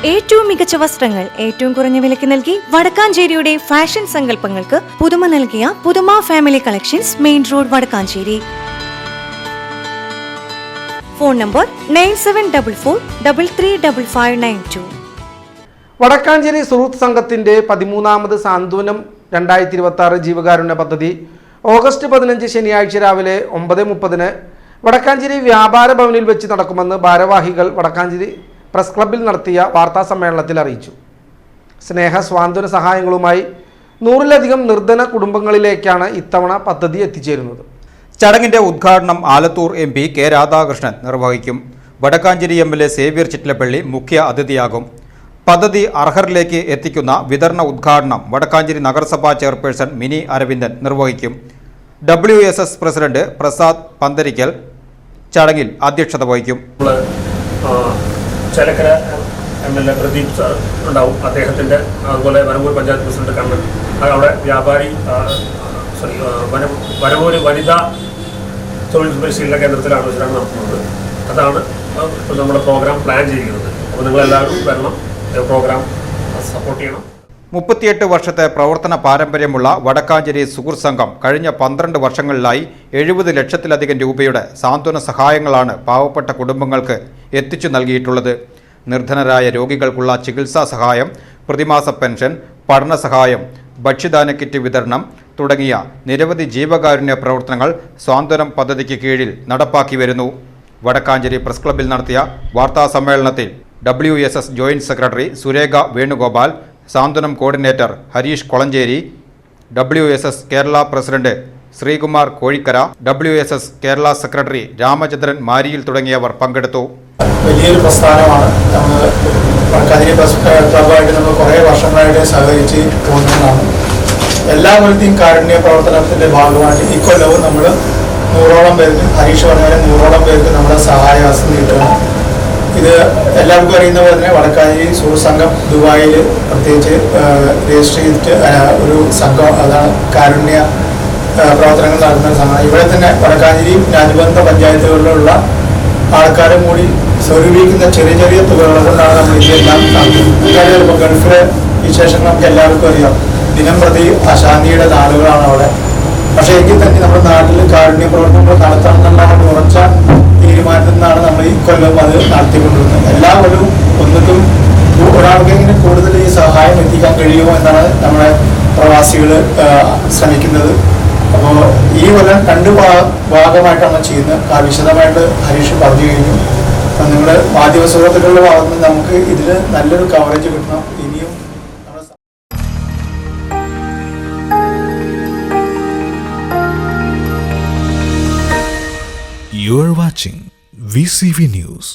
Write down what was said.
ഏറ്റവും മികച്ച വസ്ത്രങ്ങൾ ഏറ്റവും കുറഞ്ഞ വിലയ്ക്ക് നൽകി വടക്കാഞ്ചേരിയുടെ ഫാഷൻ സങ്കല്പങ്ങൾക്ക് പുതുമ നൽകിയ പുതുമ family collections, main road, Vadakkanchery. Phone number 9744335592. Vadakkanchery സുഹൃത്ത് സംഘത്തിന്റെ 13ാമത് സാന്ത്വനം 2026 ജീവകാരുണ്യ പദ്ധതി ഓഗസ്റ്റ് 15 ശനിയാഴ്ച രാവിലെ 9:30 വടക്കാഞ്ചേരി വ്യാപാര ഭവനിൽ വെച്ച് നടക്കുമെന്ന് ഭാരവാഹികൾ വടക്കാഞ്ചേരി പ്രസ് ക്ലബ്ബിൽ നടത്തിയ വാർത്താ സമ്മേളനത്തിൽ അറിയിച്ചു. സ്നേഹ സ്വാന്തന സഹായങ്ങളുമായി 100-ലധികം നിർധന കുടുംബങ്ങളിലേക്കാണ് ഇത്തവണ പദ്ധതി എത്തിച്ചേരുന്നത്. ചടങ്ങിന്റെ ഉദ്ഘാടനം ആലത്തൂർ MP കെ രാധാകൃഷ്ണൻ നിർവഹിക്കും. വടക്കാഞ്ചേരി MLA സേവ്യർ ചിറ്റലപ്പള്ളി മുഖ്യ അതിഥിയാകും. പദ്ധതി അർഹരിലേക്ക് എത്തിക്കുന്ന വിതരണ ഉദ്ഘാടനം വടക്കാഞ്ചേരി നഗരസഭാ ചെയർപേഴ്സൺ മിനി അരവിന്ദൻ നിർവഹിക്കും. WSS പ്രസിഡന്റ് പ്രസാദ് പന്തരിക്കൽ ചടങ്ങിൽ അധ്യക്ഷത വഹിക്കും. ചേലക്കര MLA പ്രദീപ് സാർ ഉണ്ടാവും. അദ്ദേഹത്തിൻ്റെ അതുപോലെ വരവൂർ പഞ്ചായത്ത് പ്രസിഡന്റ് കണ്ണൻ, അവിടെ വ്യാപാരി വരവൂർ വനിതാ തൊഴിൽ പരിശീലന കേന്ദ്രത്തിലാണ് ചടങ്ങ് നടത്തുന്നത്. അതാണ് നമ്മുടെ പ്രോഗ്രാം പ്ലാൻ ചെയ്യുന്നത്. അപ്പോൾ നിങ്ങളെല്ലാവരും വരണം, പ്രോഗ്രാം സപ്പോർട്ട് ചെയ്യണം. 38 വർഷത്തെ പ്രവർത്തന പാരമ്പര്യമുള്ള വടക്കാഞ്ചേരി സുഹൃത്ത് സംഘം കഴിഞ്ഞ 12 വർഷങ്ങളിലായി 70 ലക്ഷത്തിലധികം രൂപയുടെ സാന്ത്വന സഹായങ്ങളാണ് പാവപ്പെട്ട കുടുംബങ്ങൾക്ക് എത്തിച്ചു നൽകിയിട്ടുള്ളത്. നിർധനരായ രോഗികൾക്കുള്ള ചികിത്സാ സഹായം, പ്രതിമാസ പെൻഷൻ, പഠന സഹായം, ഭക്ഷ്യദാന കിറ്റ് വിതരണം തുടങ്ങിയ നിരവധി ജീവകാരുണ്യ പ്രവർത്തനങ്ങൾ സ്വാന്തനം പദ്ധതിക്ക് കീഴിൽ നടപ്പാക്കി വരുന്നു. വടക്കാഞ്ചേരി പ്രസ് ക്ലബ്ബിൽ നടത്തിയ വാർത്താ സമ്മേളനത്തിൽ WSS joint secretary Surekha Venugopal, സാന്ത്വനം coordinator Harish Kolancheri, WSS Kerala president Sreekumar Kozhikkara, WSS Kerala secretary Ramachandran Mariyil തുടങ്ങിയവർ പങ്കെടുത്തു. വലിയൊരു പ്രസ്ഥാനമാണ്. വടക്കാഞ്ചേരി പ്രസ് ക്ലബ്ബായിട്ട് നമ്മൾ കുറേ വർഷങ്ങളായിട്ട് സഹകരിച്ച് പോകുന്നതാണ്. എല്ലാ കൊല്ലത്തെയും കാരുണ്യ പ്രവർത്തനത്തിൻ്റെ ഭാഗമായിട്ട് ഇക്കൊല്ലവും നമ്മൾ 100ഓളം പേർക്ക്, ഹരീഷ് പറഞ്ഞാൽ 100ഓളം പേർക്ക് നമ്മുടെ സഹായഹസ്തം നീട്ടുകയാണ്. ഇത് എല്ലാവർക്കും അറിയുന്ന പോലെ തന്നെ വടക്കാഞ്ചേരി സുഹൃത്ത് സംഘം ദുബായിൽ പ്രത്യേകിച്ച് രജിസ്റ്റർ ചെയ്തിട്ട് ഒരു സംഘം, അതാണ് കാരുണ്യ പ്രവർത്തനങ്ങൾ നടത്തുന്ന സംഘം. ഇവിടെ തന്നെ വടക്കാഞ്ചേരിയും അനുബന്ധ പഞ്ചായത്തുകളിലുള്ള ആൾക്കാരും കൂടി സ്വരൂപിക്കുന്ന ചെറിയ ചെറിയ തുകകൾ കൊണ്ടാണ് നമ്മൾ ഇതെല്ലാം നടത്തുന്നത്. ഇപ്പോൾ ഗൾഫിലെ വിശേഷങ്ങൾ നമുക്ക് എല്ലാവർക്കും അറിയാം. ദിനം പ്രതി അശാന്തിയുടെ നാളുകളാണ് അവിടെ. പക്ഷേ എങ്കിൽ തന്നെ നമ്മുടെ നാട്ടിൽ കാരുണ്യ പ്രവർത്തനങ്ങൾ നടത്തണം എന്നുള്ള ഉറച്ച തീരുമാനത്തിൽ നിന്നാണ് നമ്മൾ ഈ കൊല്ലം അത് നടത്തിക്കൊണ്ടിരുന്നത്. എല്ലാ കൊല്ലവും ഒന്നിട്ടും ഒരാൾക്കെങ്കിലും കൂടുതൽ ഈ സഹായം എത്തിക്കാൻ കഴിയുമോ എന്നാണ് നമ്മുടെ പ്രവാസികൾ ശ്രമിക്കുന്നത്. അപ്പോൾ ഈ കൊല്ലം 2 ഭാഗമായിട്ടാണ് ചെയ്യുന്നത്. വിശദമായിട്ട് ഹരീഷ് പറഞ്ഞു കഴിഞ്ഞു. അപ്പം നിങ്ങൾ മാധ്യമ സുഹൃത്തുക്കളുടെ ഭാഗത്ത് നിന്ന് നമുക്ക് ഇതിൽ നല്ലൊരു കവറേജ് കിട്ടണം. ഇനിയും You are watching VCV News.